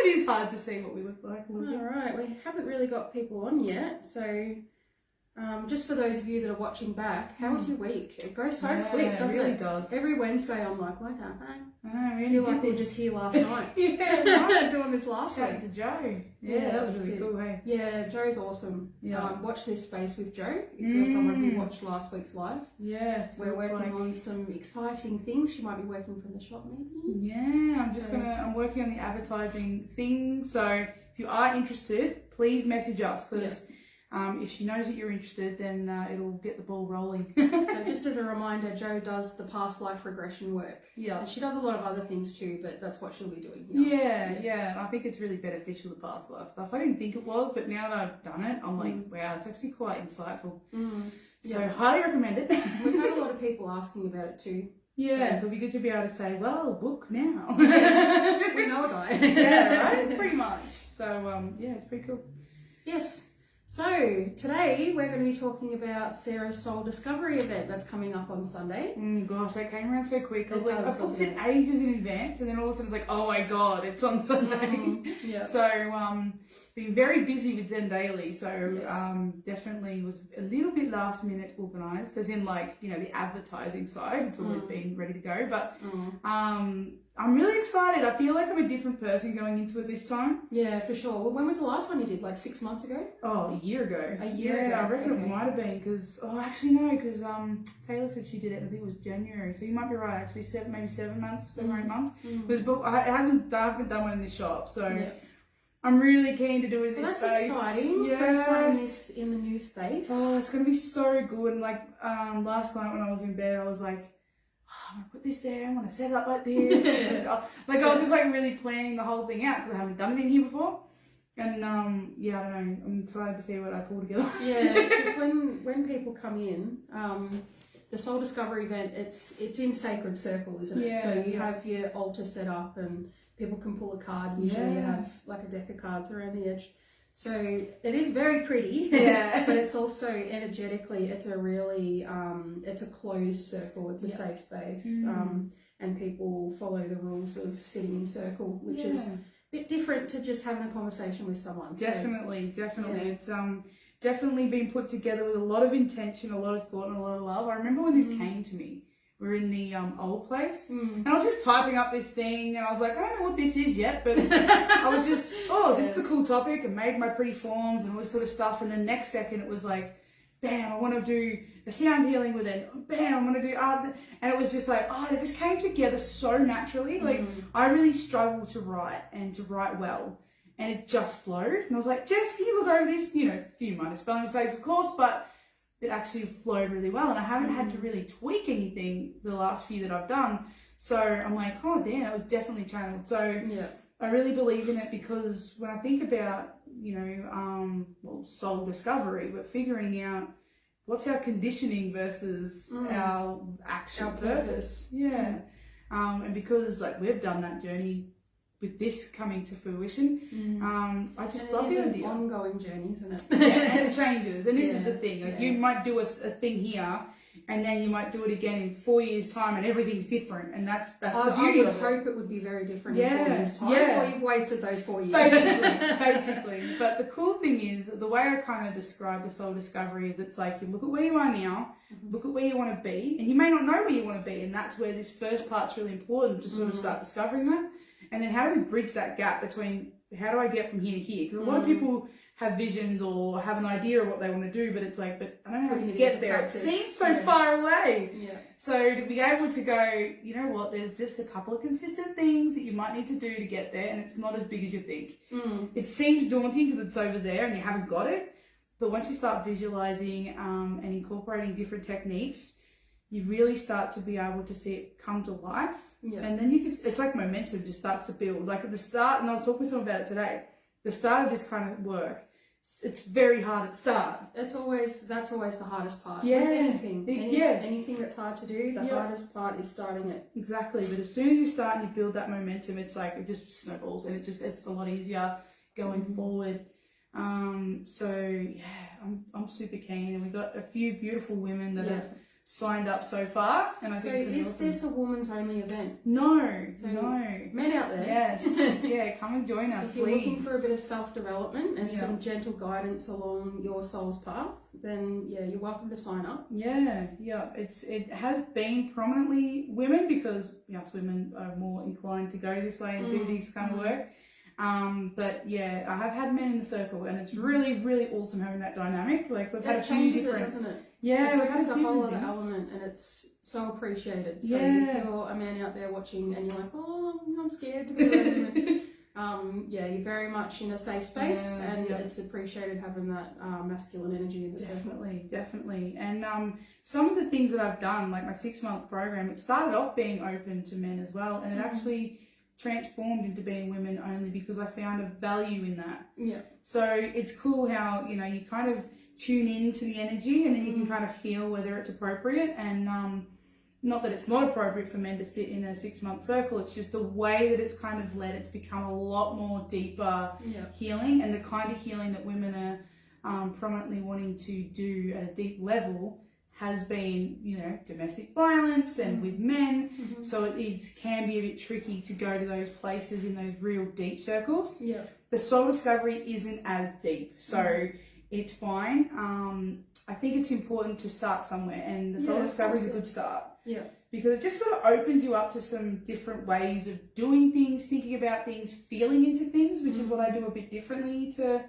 it is hard to see what we look like. All right, we haven't really got people on yet, so just for those of you that are watching back, how was your week? It goes so quick, doesn't it? Really it? Does. Every Wednesday I'm like, what the heck? I feel like we were just here last night. Doing this last week. To Joe. Yeah, that was really cool, hey? Yeah, Joe's awesome. Yeah. Watch this space with Joe if you're someone who watched last week's live. Yes. We're working on some exciting things. She might be working from the shop maybe. Yeah, I'm working on the advertising thing. So if you are interested, please message us because if she knows that you're interested, then it'll get the ball rolling. So just as a reminder, Jo does the past life regression work. Yeah. And she does a lot of other things too, but that's what she'll be doing here. Yeah. I think it's really beneficial, the past life stuff. I didn't think it was, but now that I've done it, I'm like, wow, it's actually quite insightful. So highly recommend it. We've had a lot of people asking about it too. Yeah, so it'll be good to be able to say, well, book now. We know a guy. Yeah, right? Pretty much. So, it's pretty cool. Yes. So today we're going to be talking about Sarah's Soul Discovery event that's coming up on Sunday. Gosh, that came around so quick. I was like, I booked it it? ages in advance, and then all of a sudden it's like, oh my god, it's on Sunday. So, been very busy with Zen Daily, so definitely was a little bit last minute organised, as in like, you know, the advertising side. It's always been ready to go, but I'm really excited. I feel like I'm a different person going into it this time. Yeah, for sure. Well, when was the last one you did? Like 6 months ago? Oh, a year ago. A year ago. I reckon it might have been because, actually no, because Taylor said she did it, I think it was January. So you might be right, actually, maybe 7 months, 7 or 8 months. I haven't done one in this shop, so I'm really keen to do it in this space. That's exciting. Yes. First one in the new space. Oh, it's going to be so good. And like last night when I was in bed, I was like, I'm gonna put this there, I want to set it up like this. Like I was just like really planning the whole thing out because I haven't done it in here before. And I don't know, I'm excited to see what I pull together. Yeah, because when people come in, the Soul Discovery event, it's in Sacred Circle, isn't it? So you have your altar set up and people can pull a card. Usually you have like a deck of cards around the edge. So it is very pretty, but it's also energetically, it's a really, it's a closed circle, it's a safe space, and people follow the rules of sitting in circle, which is a bit different to just having a conversation with someone. Definitely. It's definitely been put together with a lot of intention, a lot of thought and a lot of love. I remember when this came to me. We were in the old place, and I was just typing up this thing, and I was like, I don't know what this is yet, but I was just, this is a cool topic, and made my pretty forms and all this sort of stuff, and the next second it was like, bam, I want to do a sound healing with it, bam, I want to do art, and it was just like, it just came together so naturally. Like, I really struggle to write, and to write well, and it just flowed, and I was like, Jess, can you look over this? You know, a few minor spelling mistakes, of course, but it actually flowed really well, and I haven't had to really tweak anything the last few that I've done. So I'm like, oh damn, it was definitely channeled. So I really believe in it because when I think about, soul discovery, but figuring out what's our conditioning versus our actual purpose. Yeah. And because like we've done that journey with this coming to fruition, I just love the idea. It's an ongoing journey, isn't it? And it changes. And this is the thing. Like you might do a thing here, and then you might do it again in 4 years' time, and everything's different. And that's the beauty of it. I would hope it would be very different in 4 years' time. Or you've wasted those 4 years. Basically. But the cool thing is, the way I kind of describe the soul discovery is it's like you look at where you are now, look at where you want to be, and you may not know where you want to be. And that's where this first part's really important, to sort of start discovering that. And then how do we bridge that gap between how do I get from here to here? Because a lot of people have visions or have an idea of what they want to do, but it's like, but I don't know how to get there. It seems so far away. Yeah. So to be able to go, you know what, there's just a couple of consistent things that you might need to do to get there, and it's not as big as you think. It seems daunting because it's over there and you haven't got it. But once you start visualizing and incorporating different techniques, you really start to be able to see it come to life. Yeah. And then it's like momentum just starts to build. Like at the start, and I was talking to someone about it today, the start of this kind of work, it's very hard at the start. That's always the hardest part. Yeah. With anything. Anything that's hard to do, the hardest part is starting it. Exactly. But as soon as you start and you build that momentum, it's like it just snowballs, and it's a lot easier going forward. So yeah, I'm super keen, and we've got a few beautiful women that have signed up so far. And I So think it's is awesome. this a woman's only event? No, So no. Men out there. Yes, yeah, come and join us, If you're please. looking for a bit of self-development and Yeah. some gentle guidance along your soul's path, then yeah, you're welcome to sign up. Yeah, it has been prominently women because us women are more inclined to go this way and do this kind of work. But yeah, I have had men in the circle, and it's really, really awesome having that dynamic. Like we've had a It few changes different, it, doesn't it? yeah, It we've had brings a a few whole different other things. element, and it's so appreciated. So Yeah. if you're a man out there watching and you're like, oh, I'm scared to go there, yeah, you're very much in a safe space, Yeah, and yeah. it's appreciated having that masculine energy in the circle. Definitely. And some of the things that I've done, like my 6-month program, it started off being open to men as well, and it actually transformed into being women only because I found a value in that. Yeah. So it's cool how, you know, you kind of tune into the energy and then you can kind of feel whether it's appropriate, and not that it's not appropriate for men to sit in a 6-month circle, it's just the way that it's kind of led, it's become a lot more deeper healing, and the kind of healing that women are prominently wanting to do at a deep level has been, you know, domestic violence and with men. So it can be a bit tricky to go to those places in those real deep circles. Yeah. The soul discovery isn't as deep, so it's fine. I think it's important to start somewhere, and the soul discovery is a good start. Yeah. Because it just sort of opens you up to some different ways of doing things, thinking about things, feeling into things, which is what I do a bit differently to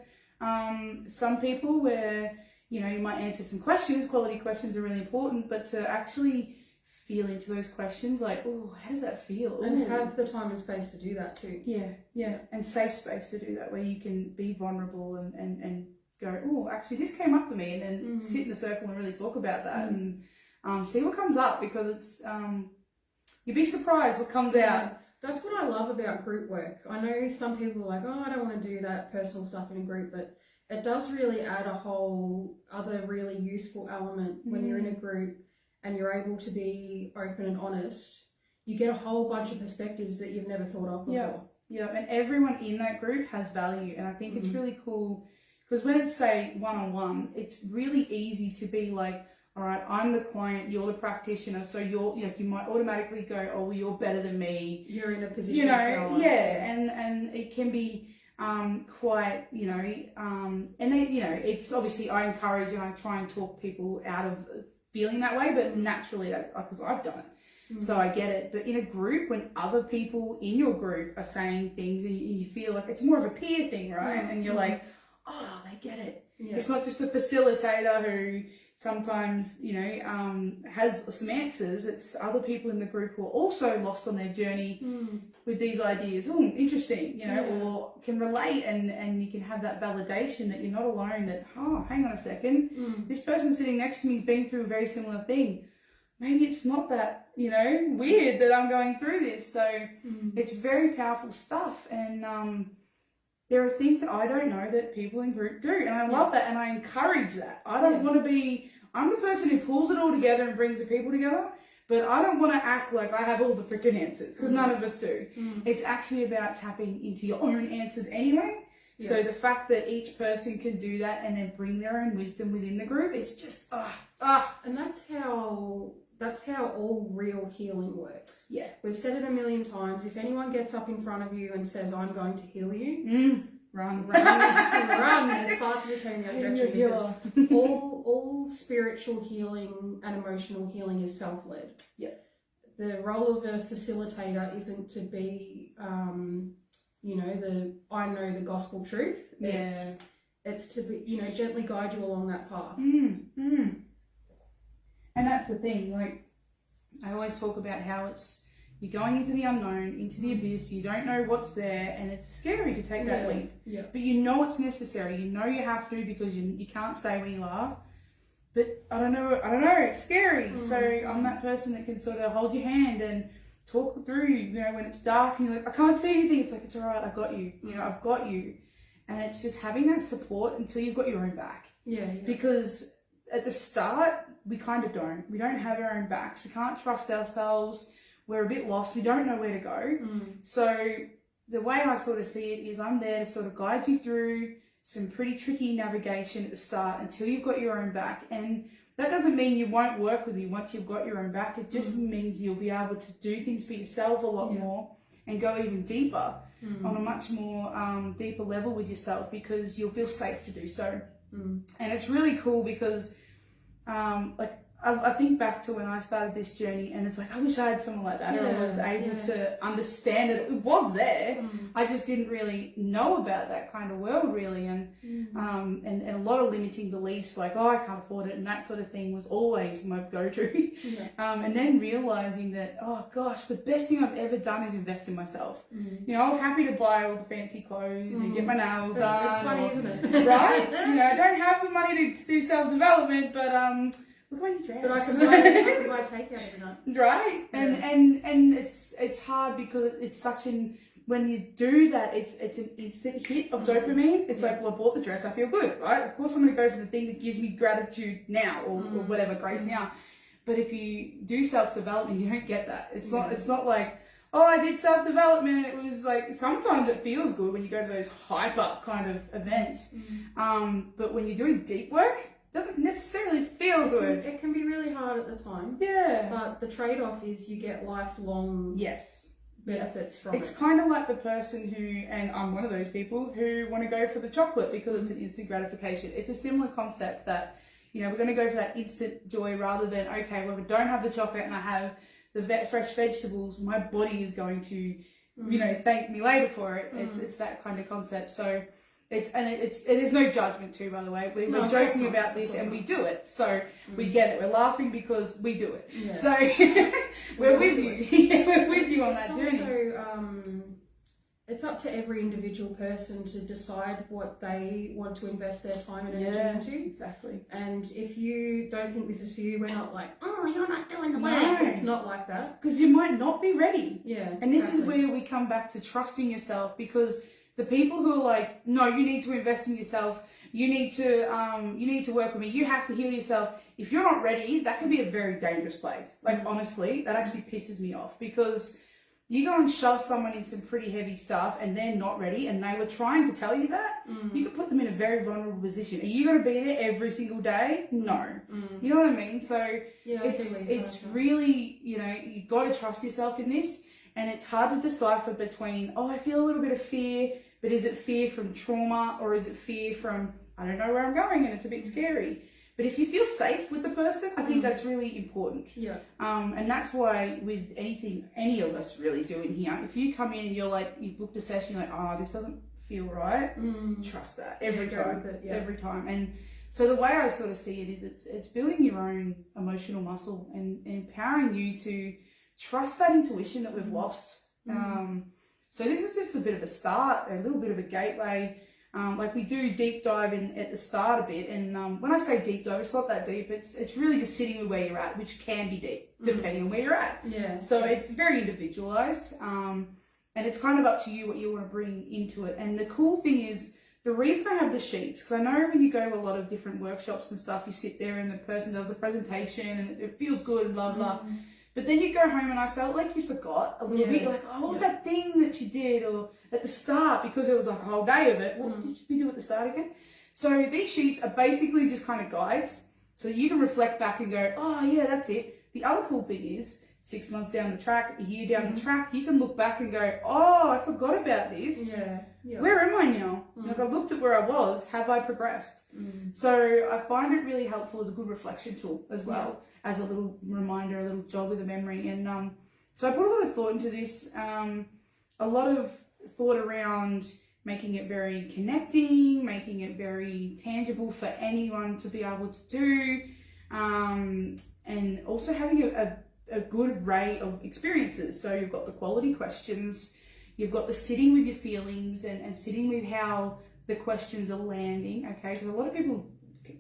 some people, where, you know, you might answer some questions, quality questions are really important, but to actually feel into those questions, like, oh, how does that feel? And Ooh. have the time and space to do that too. Yeah, and safe space to do that, where you can be vulnerable and go, oh, actually this came up for me, and then sit in a circle and really talk about that and see what comes up, because it's you'd be surprised what comes out. That's what I love about group work. I know some people are like, oh, I don't want to do that personal stuff in a group, but it does really add a whole other really useful element when you're in a group and you're able to be open and honest. You get a whole bunch of perspectives that you've never thought of before. Yeah, and everyone in that group has value, and I think it's really cool, because when it's, say, one-on-one, it's really easy to be like, all right, I'm the client, you're the practitioner, so you're, like, you might automatically go, oh, well, you're better than me. You're in a position, you know, of power. and it can be quite, you know, and they, you know, it's obviously, I encourage and I try and talk people out of feeling that way, but naturally, that, because I've done it, so I get it. But in a group, when other people in your group are saying things, and you feel like it's more of a peer thing, right? And you're like, oh, they get it. It's not just the facilitator who sometimes, you know, has some answers. It's other people in the group who are also lost on their journey with these ideas. Oh, interesting, you know, or can relate, and you can have that validation that you're not alone, that, oh, hang on a second, this person sitting next to me has been through a very similar thing. Maybe it's not that, you know, weird that I'm going through this. So it's very powerful stuff. And there are things that I don't know that people in group do, and I love that, and I encourage that. I don't want to be, I'm the person who pulls it all together and brings the people together, but I don't want to act like I have all the freaking answers, because none of us do. It's actually about tapping into your own answers anyway. So the fact that each person can do that and then bring their own wisdom within the group, it's just, And that's how all real healing works. Yeah. We've said it a million times. If anyone gets up in front of you and says, I'm going to heal you, run as fast as you can in the other direction, because all spiritual healing and emotional healing is self-led. Yeah. The role of a facilitator isn't to be, you know, I know the gospel truth. It's to be, you know, gently guide you along that path. And that's the thing, like, I always talk about how it's, you're going into the unknown, into the abyss, you don't know what's there, and it's scary to take that leap. Yeah. But you know it's necessary, you know you have to, because you can't stay where you are. But I don't know, it's scary. So I'm that person that can sort of hold your hand and talk through, you know, when it's dark and you're like, I can't see anything, it's like, it's all right, I got you, you know, I've got you. And it's just having that support until you've got your own back. Because at the start, we kind of don't. We don't have our own backs. We can't trust ourselves. We're a bit lost. We don't know where to go. So the way I sort of see it is I'm there to sort of guide you through some pretty tricky navigation at the start until you've got your own back. And That doesn't mean you won't work with me once you've got your own back. It just means you'll be able to do things for yourself a lot more and go even deeper on a much more deeper level with yourself, because you'll feel safe to do so. And it's really cool because like I think back to when I started this journey, and it's like, I wish I had someone like that, or I was able to understand that it was there. I just didn't really know about that kind of world, really. And and a lot of limiting beliefs, like, oh, I can't afford it, and that sort of thing was always my go-to. And then realizing that, oh gosh, the best thing I've ever done is invest in myself. You know, I was happy to buy all the fancy clothes and get my nails done. It's funny, isn't it? Right? You know, I don't have the money to do self-development, but look how you dress. But I can buy takeout every night. Right? And it's hard because it's such an, when you do that, it's an instant hit of dopamine. It's like, well, I bought the dress, I feel good, right? Of course I'm going to go for the thing that gives me gratitude now, or whatever, grace now. But if you do self-development, you don't get that. It's not like, oh, I did self-development. It was like, sometimes it feels good when you go to those hype-up kind of events. But when you're doing deep work, doesn't necessarily feel good. It can be really hard at the time. Yeah. But the trade-off is you get lifelong benefits from it. It's kind of like the person who, and I'm one of those people, who want to go for the chocolate because it's an instant gratification. It's a similar concept that, you know, we're going to go for that instant joy rather than, okay, well, if I don't have the chocolate and I have the fresh vegetables, my body is going to, you know, thank me later for it. It's that kind of concept. So there's no judgment too, by the way. We're joking about this and we do it. So we get it. We're laughing because we do it. Yeah. So we're with you. We're with you on that journey. Also, it's up to every individual person to decide what they want to invest their time and energy into. Exactly. And if you don't think this is for you, we're not like, oh, you're not doing the work. It's not like that. Because you might not be ready. Yeah. And this is where we come back to trusting yourself, because the people who are like, no, you need to invest in yourself. You need to work with me. You have to heal yourself. If you're not ready, that can be a very dangerous place. Like, honestly, that actually pisses me off, because you go and shove someone in some pretty heavy stuff and they're not ready and they were trying to tell you that, you could put them in a very vulnerable position. Are you going to be there every single day? No. You know what I mean? So it's really, you know, you got to trust yourself in this. And it's hard to decipher between, oh, I feel a little bit of fear, but is it fear from trauma, or is it fear from, I don't know where I'm going and it's a bit scary? But if you feel safe with the person, I think that's really important. Yeah. And that's why with anything any of us really do in here, if you come in and you're like, you booked a session, you're like, oh, this doesn't feel right, trust that every time. Every time. And so the way I sort of see it is it's building your own emotional muscle and empowering you to trust that intuition that we've lost. So this is just a bit of a start, a little bit of a gateway. Like we do deep dive in at the start a bit, and when I say deep dive, it's not that deep. It's really just sitting with where you're at, which can be deep depending on where you're at. Yeah. So it's very individualized, and it's kind of up to you what you want to bring into it. And the cool thing is, the reason I have the sheets, because I know when you go to a lot of different workshops and stuff, you sit there and the person does the presentation and it feels good and blah blah. But then you go home and I felt like you forgot a little bit. You're like, oh, what was that thing that you did? Or at the start, because it was like a whole day of it. What did we do at the start again? So these sheets are basically just kind of guides. So you can reflect back and go, oh yeah, that's it. The other cool thing is, 6 months down the track, a year down the track, you can look back and go, oh, I forgot about this. Yeah. Where am I now? Like, I looked at where I was. Have I progressed? So I find it really helpful as a good reflection tool as well, as a little reminder, a little jog of the memory. And so I put a lot of thought into this, a lot of thought around making it very connecting, making it very tangible for anyone to be able to do, and also having a good array of experiences. So you've got the quality questions, you've got the sitting with your feelings and sitting with how the questions are landing, okay? Because a lot of people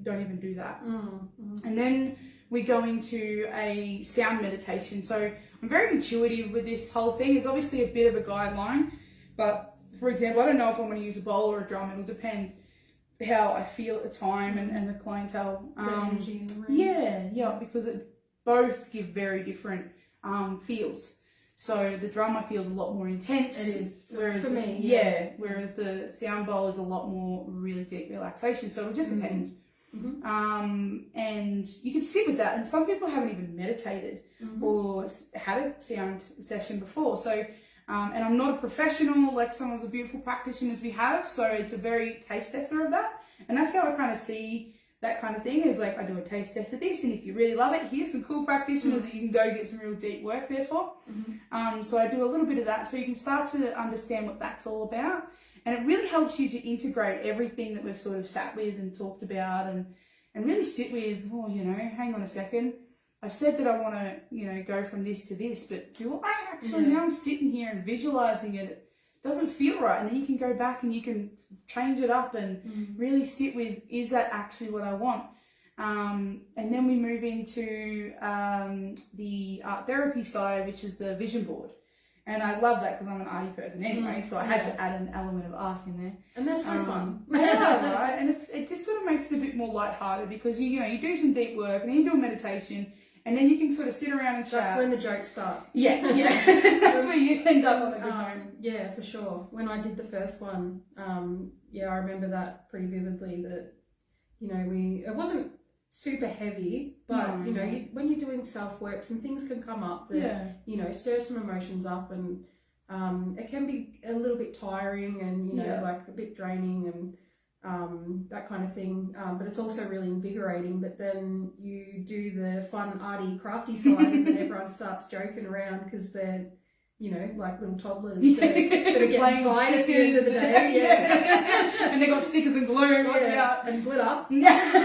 don't even do that. And then we go into a sound meditation. So I'm very intuitive with this whole thing. It's obviously a bit of a guideline, but for example, I don't know if I'm going to use a bowl or a drum. It'll depend how I feel at the time and the clientele. The energy in the room. Yeah, because both give very different feels. So the drummer feels a lot more intense. It is, whereas for me. Whereas the sound bowl is a lot more really deep relaxation. So it will just depend. And you can sit with that. And some people haven't even meditated or had a sound session before. So, and I'm not a professional like some of the beautiful practitioners we have. So it's a very taste tester of that. And that's how I kind of see that kind of thing, is like I do a taste test of this, and if you really love it, here's some cool practitioners that you can go get some real deep work there for. So I do a little bit of that, so you can start to understand what that's all about, and it really helps you to integrate everything that we've sort of sat with and talked about, and really sit with, oh, you know, hang on a second, I've said that I want to, you know, go from this to this, but do I actually, now I'm sitting here and visualizing it, it doesn't feel right, and then you can go back and you can change it up and really sit with, is that actually what I want? And then we move into the art therapy side, which is the vision board. And I love that because I'm an arty person anyway, so I had to add an element of art in there. And they're so fun. Yeah, right? And it just sort of makes it a bit more lighthearted, because you know, you do some deep work and then you do a meditation, and then you can sort of sit around and chat. That's when the jokes start. Yeah. That's where you end up on a good note. Yeah, for sure. When I did the first one, I remember that pretty vividly, that, you know, it wasn't super heavy, but, you know, when you're doing self-work, some things can come up that, you know, stir some emotions up, and it can be a little bit tiring and, you know, like a bit draining and that kind of thing, but it's also really invigorating. But then you do the fun, arty, crafty side, and then everyone starts joking around because they're, you know, like little toddlers that are getting tired at the end of the day. And they got stickers and glue, watch out. And glitter. Yeah.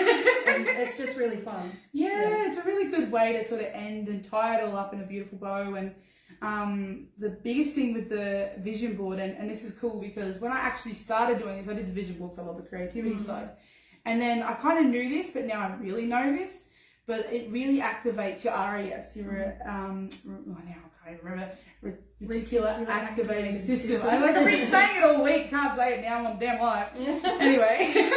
And it's just really fun. Yeah, it's a really good way to sort of end and tie it all up in a beautiful bow. And the biggest thing with the vision board, and this is cool because when I actually started doing this, I did the vision board because I love the creativity side. And then I kind of knew this, but now I really know this. But it really activates your RAS, your now I can't remember, reticular activating system. I've been saying it all week, can't say it now, I'm on damn life. Anyway,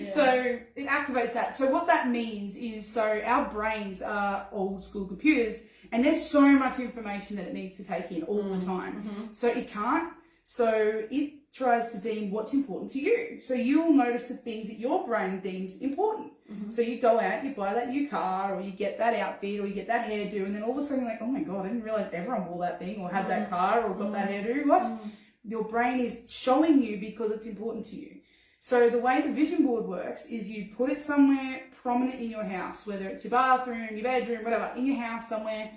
so it activates that. So what that means is, so our brains are old school computers, and there's so much information that it needs to take in all the time. So it can't. So it tries to deem what's important to you. So you'll notice the things that your brain deems important. So you go out, you buy that new car, or you get that outfit, or you get that hairdo, and then all of a sudden you're like, oh my God, I didn't realize everyone wore that thing, or had that car, or got that hairdo. What? Your brain is showing you because it's important to you. So the way the vision board works is you put it somewhere prominent in your house, whether it's your bathroom, your bedroom, whatever, in your house somewhere,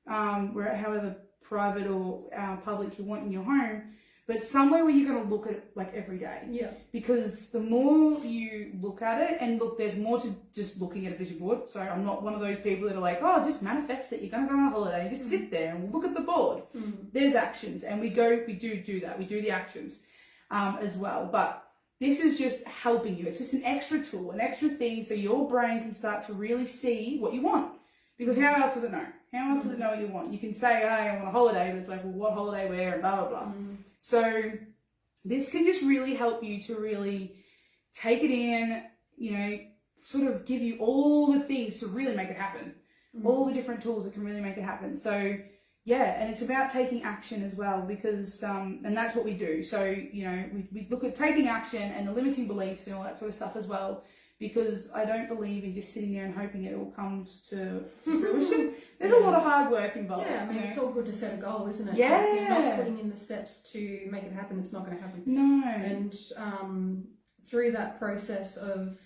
where however private or public you want in your home, but somewhere where you're going to look at it like every day. Yeah. Because the more you look at it, and look, there's more to just looking at a vision board. So I'm not one of those people that are like, oh, just manifest it. You're going to go on a holiday. Just sit there and look at the board. There's actions, and we do that. We do the actions as well. But this is just helping you. It's just an extra tool, an extra thing, so your brain can start to really see what you want. Because how else does it know? How else does it know what you want? You can say, hey, I want a holiday, but it's like, well, what holiday where, and blah, blah, blah. So this can just really help you to really take it in, you know, sort of give you all the things to really make it happen. All the different tools that can really make it happen. So, yeah, and it's about taking action as well, because, and that's what we do. So, you know, we look at taking action and the limiting beliefs and all that sort of stuff as well, because I don't believe in just sitting there and hoping it all comes to fruition. There's a lot of hard work involved. Yeah, I mean, it's all good to set a goal, isn't it? Yeah. If you're not putting in the steps to make it happen, it's not going to happen. No. And through that process of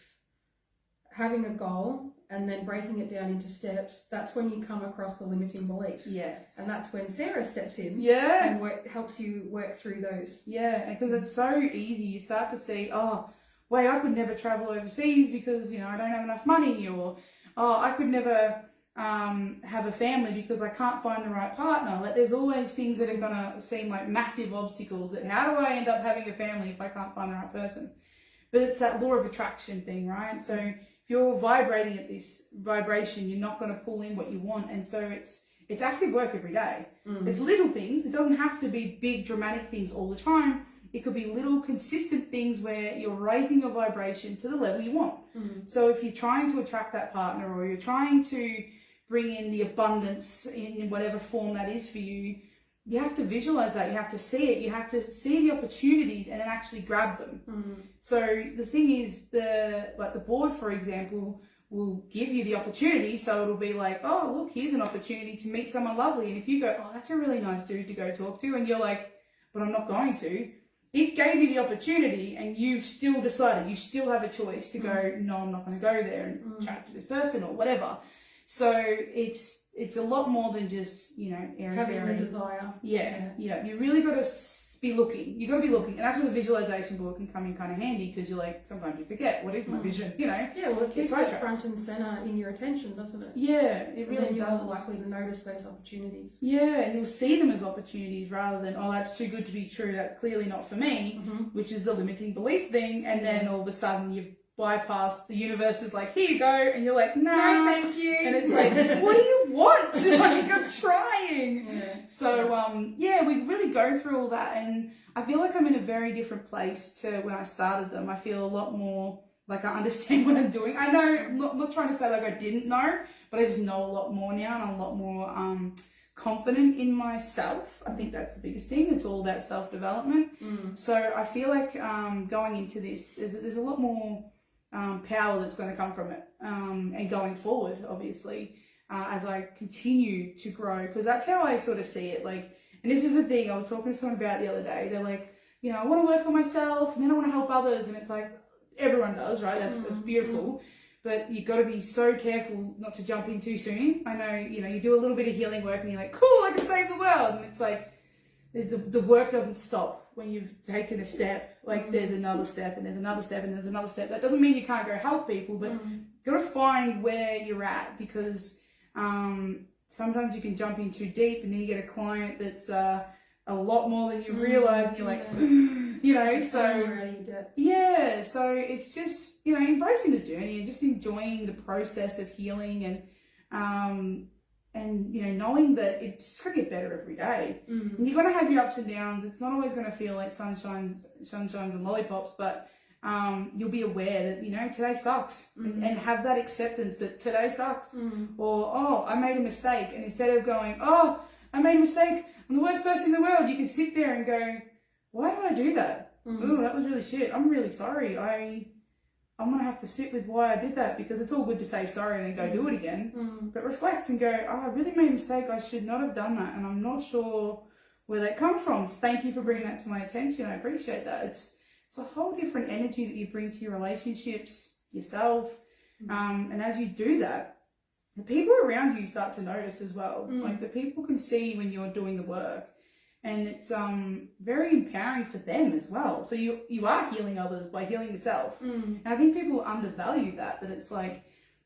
having a goal and then breaking it down into steps, that's when you come across the limiting beliefs. Yes. And that's when Sarah steps in. Yeah. And helps you work through those. Yeah, because it's so easy. You start to see, oh, wait, I could never travel overseas because, you know, I don't have enough money, or, oh, I could never have a family because I can't find the right partner. Like, there's always things that are going to seem like massive obstacles, that how do I end up having a family if I can't find the right person? But it's that law of attraction thing, right? So if you're vibrating at this vibration, you're not going to pull in what you want. And so it's active work every day. It's little things. It doesn't have to be big dramatic things all the time. It could be little consistent things where you're raising your vibration to the level you want. So if you're trying to attract that partner, or you're trying to bring in the abundance in whatever form that is for you, you have to visualize that. You have to see it. You have to see the opportunities and then actually grab them. So the thing is, the board, for example, will give you the opportunity. So it'll be like, oh, look, here's an opportunity to meet someone lovely. And if you go, oh, that's a really nice dude to go talk to, and you're like, but I'm not going to. It gave you the opportunity, and you've still decided. You still have a choice to go, no, I'm not going to go there and chat to this person or whatever. So it's a lot more than just, having the desire. Yeah. You really got to be looking. You got to be looking, and that's where the visualization board can come in kind of handy, because you're like, sometimes you forget, what is my vision? Yeah, well, it keeps it front and center in your attention, doesn't it? Yeah, it really does. You're more likely to notice those opportunities. Yeah, and you'll see them as opportunities rather than, oh, that's too good to be true, that's clearly not for me, which is the limiting belief thing. And then all of a sudden you've bypassed, the universe is like, here you go, and you're like, no, thank you. And it's like, what do you want? Like, I'm trying. Yeah. So we really go through all that, and I feel like I'm in a very different place to when I started them. I feel a lot more like I understand what I'm doing. I know, I'm not trying to say like I didn't know, but I just know a lot more now, and I'm a lot more confident in myself. I think that's the biggest thing. It's all about self-development. So I feel like going into this, there's a lot more power that's going to come from it, and going forward, obviously, as I continue to grow, because that's how I sort of see it. Like, and this is the thing I was talking to someone about the other day. They're like, I want to work on myself, and then I want to help others, and it's like, everyone does, right? That's beautiful. But you've got to be so careful not to jump in too soon. I know, you do a little bit of healing work and you're like, cool, I can save the world. And it's like, the work doesn't stop when you've taken a step. Like, there's another step, and there's another step, and there's another step. That doesn't mean you can't go help people, but you've got to find where you're at, because sometimes you can jump in too deep, and then you get a client that's a lot more than you realize, and you're like, so it's just, embracing the journey and just enjoying the process of healing, and knowing that it's just going to get better every day. And you're going to have your ups and downs. It's not always going to feel like sunshines and lollipops, but you'll be aware that, today sucks, and have that acceptance that today sucks, or, oh, I made a mistake. And instead of going, oh, I made a mistake, I'm the worst person in the world, you can sit there and go, why did I do that? Ooh, that was really shit. I'm really sorry. I'm going to have to sit with why I did that, because it's all good to say sorry and then go do it again. But reflect and go, oh, I really made a mistake. I should not have done that. And I'm not sure where that come from. Thank you for bringing that to my attention. I appreciate that. It's a whole different energy that you bring to your relationships, yourself. And as you do that, the people around you start to notice as well. Like, the people can see when you're doing the work. And it's very empowering for them as well. So you are healing others by healing yourself. And I think people undervalue that it's like,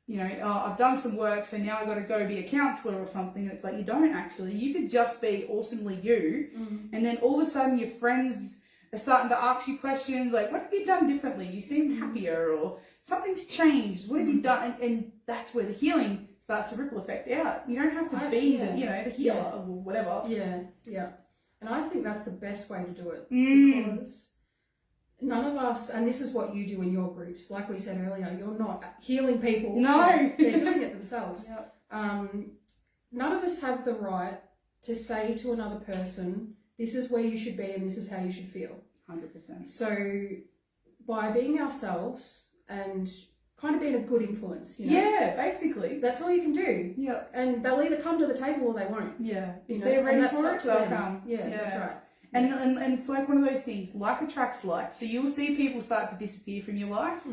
I've done some work, so now I've got to go be a counsellor or something. And it's like, you don't actually. You could just be awesomely you. And then all of a sudden your friends are starting to ask you questions like, what have you done differently? You seem happier, or something's changed. What have you done? And that's where the healing starts to ripple effect out. You don't have to be the healer or whatever. Yeah. And I think that's the best way to do it, because none of us, and this is what you do in your groups, like we said earlier, you're not healing people. No. They're doing it themselves. None of us have the right to say to another person, this is where you should be and this is how you should feel. 100%. So by being ourselves and kind of being a good influence, Yeah, basically. that's all you can do. Yeah. And they'll either come to the table or they won't. Yeah. If they're ready for it, they'll come. Yeah, that's right. And it's like one of those things, like attracts like. So you'll see people start to disappear from your life,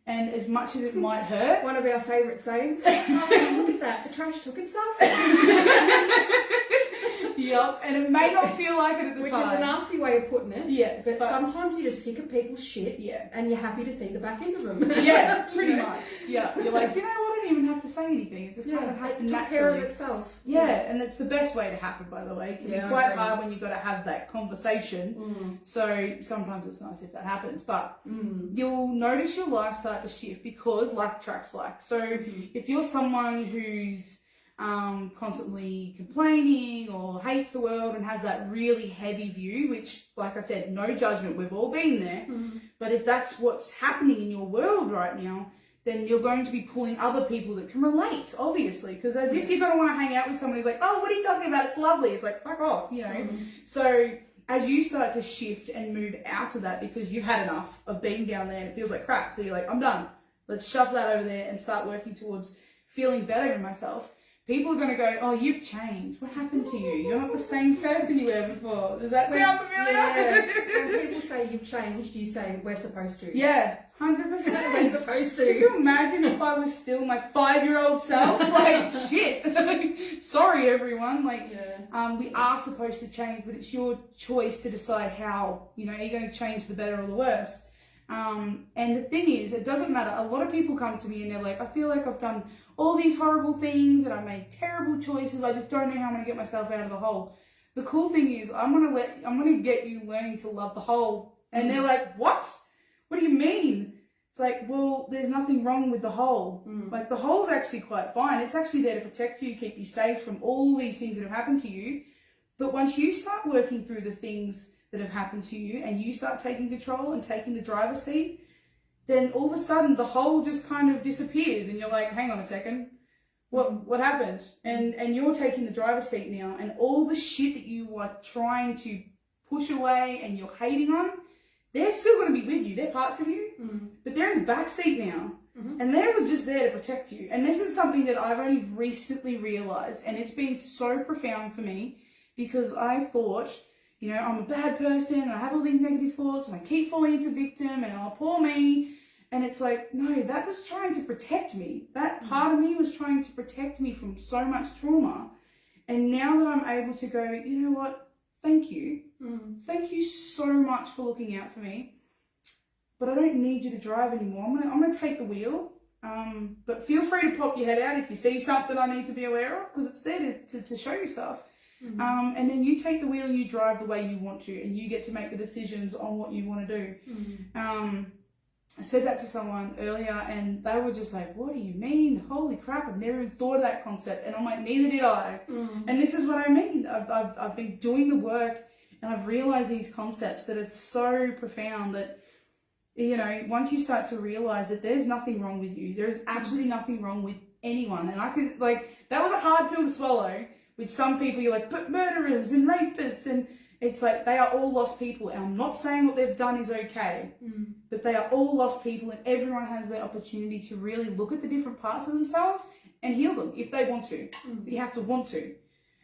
and as much as it might hurt. One of our favourite sayings. Oh, look at that, the trash took itself. Yep, and it may not feel like it at the Which time. is a nasty way of putting it. Yes. But sometimes you're just sick of people's shit. Yeah. And you're happy to see the back end of them. Yeah, pretty much. Yeah. You're like, you know what, I didn't even have to say anything. It just kind of happened it took naturally. care of itself. Yeah, and it's the best way to happen, by the way. It can be quite hard when you've got to have that conversation. So sometimes it's nice if that happens. But you'll notice your life start to shift, because like attracts like. So if you're someone who's constantly complaining or hates the world and has that really heavy view, which, like I said, no judgment, we've all been there. But if that's what's happening in your world right now, then you're going to be pulling other people that can relate, obviously. Because as if you're going to want to hang out with someone who's like, oh, what are you talking about? It's lovely. It's like, fuck off, you know. Mm. So as you start to shift and move out of that because you've had enough of being down there and it feels like crap. So you're like, I'm done. Let's shove that over there and start working towards feeling better in myself. People are going to go, oh, you've changed. What happened to you? You're not the same person you were before. Does that sound familiar? Yeah. When people say you've changed, you say we're supposed to. Yeah, 100%. We're supposed Can to. you imagine if I was still my 5-year-old self? Like, shit. Sorry, everyone. Like, we are supposed to change, but it's your choice to decide how. You know, are you going to change the better or the worse? And the thing is, it doesn't matter. A lot of people come to me and they're like, I feel like I've done all these horrible things and I made terrible choices. I just don't know how I'm going to get myself out of the hole. The cool thing is, I'm going to get you learning to love the hole. And they're like, what? What do you mean? It's like, well, there's nothing wrong with the hole. Like, the hole's actually quite fine. It's actually there to protect you, keep you safe from all these things that have happened to you. But once you start working through the things that have happened to you and you start taking control and taking the driver's seat, then all of a sudden the hole just kind of disappears and you're like, hang on a second, what happened? And you're taking the driver's seat now, and all the shit that you were trying to push away and you're hating on, they're still going to be with you. They're parts of you, but they're in the back seat now. And they were just there to protect you. And this is something that I've only recently realized, and it's been so profound for me because I thought, you know, I'm a bad person and I have all these negative thoughts and I keep falling into victim and oh, poor me. And it's like, no, that was trying to protect me. That part of me was trying to protect me from so much trauma. And now that I'm able to go, you know what? Thank you. Thank you so much for looking out for me. But I don't need you to drive anymore. I'm gonna take the wheel. But feel free to pop your head out if you see something I need to be aware of, because it's there to show you stuff. And then you take the wheel and you drive the way you want to, and you get to make the decisions on what you want to do. I said that to someone earlier and they were just like, what do you mean? Holy crap, I've never even thought of that concept. And I'm like, neither did I. And this is what I mean. I've been doing the work and I've realized these concepts that are so profound that, you know, once you start to realize that there's nothing wrong with you, there's absolutely nothing wrong with anyone. And I could, like, that was a hard pill to swallow. With some people, you're like, but murderers and rapists, and it's like they are all lost people. And I'm not saying what they've done is okay, but they are all lost people, and everyone has the opportunity to really look at the different parts of themselves and heal them if they want to. But you have to want to,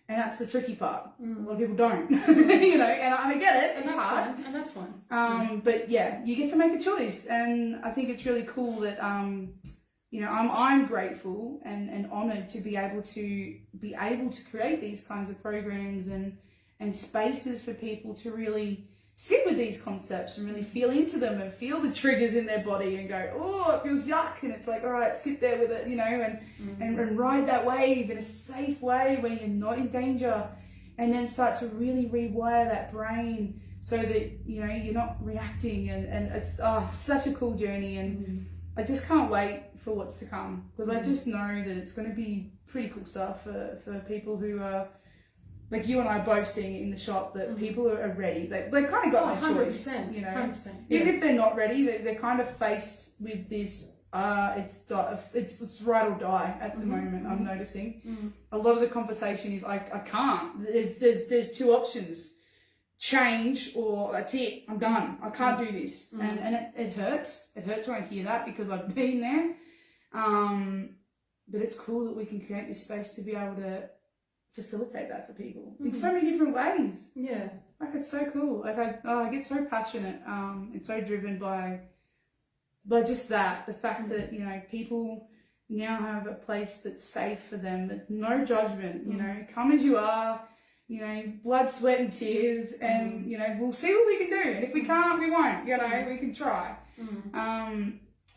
and that's the tricky part. A lot of people don't, you know. And I get it, and it's hard, and that's fine. But yeah, you get to make a choice, and I think it's really cool that you know, I'm grateful and honoured to be able to create these kinds of programs and spaces for people to really sit with these concepts and really feel into them and feel the triggers in their body and go, oh, it feels yuck, and it's like, all right, sit there with it, you know, and ride that wave in a safe way where you're not in danger, and then start to really rewire that brain so that, you know, you're not reacting, and it's such a cool journey, and I just can't wait for what's to come, because I just know that it's going to be pretty cool stuff for people who are like you and I both seeing it in the shop, that people are ready. They kind of got no choice, you know. 100%. Even if they're not ready, they're kind of faced with this. It's right or die at the moment. I'm noticing a lot of the conversation is I can't. There's two options: change or that's it. I'm done. I can't do this, and it hurts. It hurts when I hear that, because I've been there. But it's cool that we can create this space to be able to facilitate that for people in so many different ways. Yeah, like, it's so cool. Like, I get so passionate and so driven by just that, the fact that, you know, people now have a place that's safe for them, with no judgment, you know, come as you are, you know, blood, sweat and tears, and, you know, we'll see what we can do, and if we can't, we won't, you know, we can try.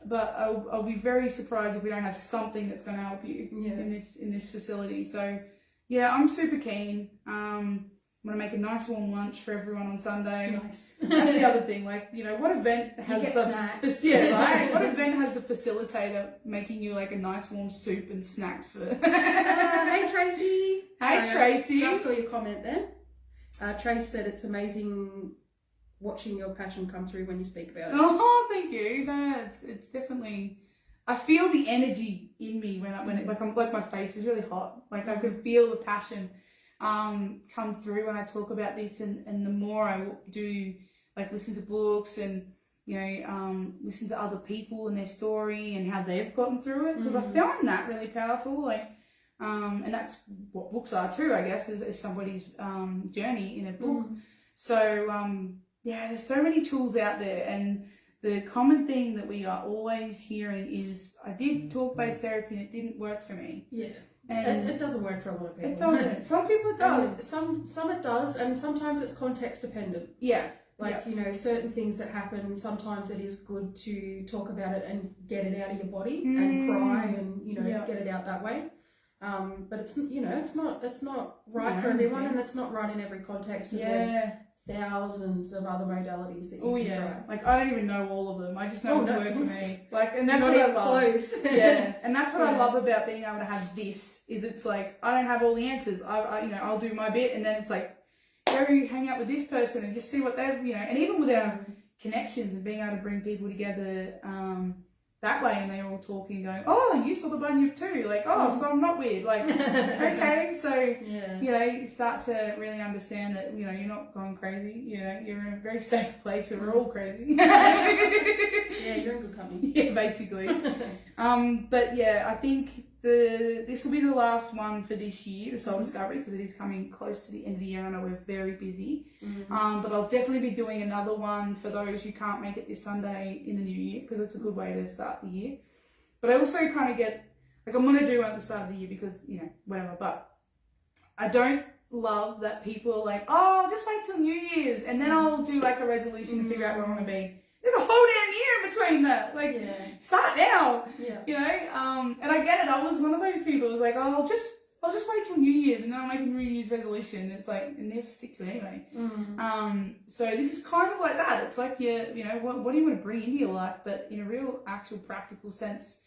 But I'll be very surprised if we don't have something that's going to help you in this facility. So yeah, I'm super keen. I'm going to make a nice warm lunch for everyone on Sunday. Nice. That's the other thing. Like, you know, what event has snacks. Right? What event has a facilitator making you like a nice warm soup and snacks for? Hey Tracy. Hey Tracy. Just saw your comment there. Trace said it's amazing watching your passion come through when you speak about it. Oh, thank you. It's definitely. I feel the energy in me when it, like I'm like my face is really hot. Like I can feel the passion come through when I talk about this, and the more I do like listen to books and listen to other people and their story and how they've gotten through it, because I found that really powerful. Like and that's what books are too, I guess, is somebody's journey in a book. So there's so many tools out there, and the common thing that we are always hearing is, I did talk-based therapy and it didn't work for me. Yeah. And it doesn't work for a lot of people. It doesn't. Some people it does. Some it does, and sometimes it's context dependent. Yeah. Like, certain things that happen, sometimes it is good to talk about it and get it out of your body and cry and, get it out that way. But it's, it's not right for everyone, and it's not right in every context. And there's thousands of other modalities that you can try. Like, I don't even know all of them. I just know what's worked for me. Like, and that's not what I even love. Close. Yeah, and that's what I love about being able to have this. Is it's like I don't have all the answers. I'll do my bit, and then it's like go hang out with this person and just see what they've and even with our connections and being able to bring people together that way, and they're all talking, going, oh, you saw the bunyip too, like, oh, so I'm not weird, like, okay, so you start to really understand that you're not going crazy, you're in a very safe place where we're all crazy. Yeah, you're in good company. Yeah, basically. But yeah, I think this will be the last one for this year, the Soul Discovery, because it is coming close to the end of the year. I know we're very busy. But I'll definitely be doing another one for those who can't make it this Sunday in the new year, because it's a good way to start the year. But I also kind of get, like, I'm going to do one at the start of the year because, whatever. But I don't love that people are like, oh, just wait till New Year's and then I'll do like a resolution to figure out where I want to be. There's a whole damn year in between that. Like, start now. And I get it. I was one of those people who was like, oh, I'll just wait till New Year's and then I'll make a New Year's resolution. It's like, I never stick to it anyway. So this is kind of like that. It's like, what do you want to bring into your life, but in a real, actual, practical sense,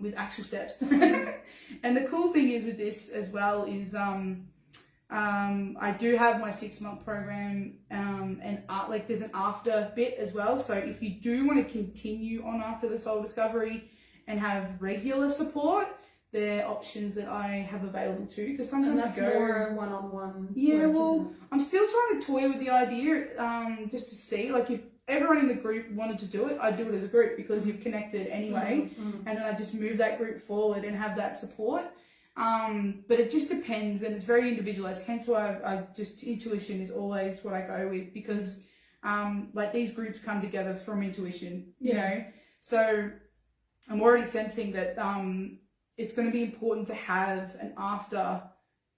with actual steps. And the cool thing is with this as well is, I do have my 6-month program, and like there's an after bit as well. So if you do want to continue on after the Soul Discovery and have regular support, there are options that I have available too. Because sometimes that's more one-on-one. Yeah, work, well, I'm still trying to toy with the idea, just to see, like, if everyone in the group wanted to do it, I'd do it as a group because you've connected anyway, and then I just move that group forward and have that support. But it just depends, and it's very individualized. Hence why I just, intuition is always what I go with, because like these groups come together from intuition, you know. So I'm already sensing that it's going to be important to have an after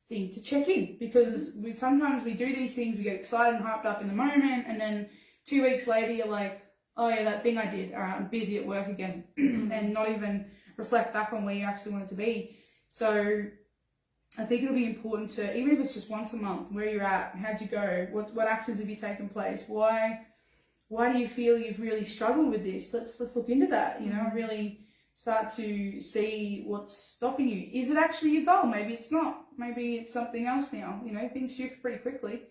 thing to check in, because sometimes we do these things, we get excited and hyped up in the moment, and then 2 weeks later you're like, oh yeah, that thing I did, all right, I'm busy at work again, and not even reflect back on where you actually want it to be. So I think it'll be important to, even if it's just once a month, where you're at, how'd you go, what actions have you taken place, why do you feel you've really struggled with this? Let's look into that, really start to see what's stopping you. Is it actually your goal? Maybe it's not. Maybe it's something else now. Things shift pretty quickly.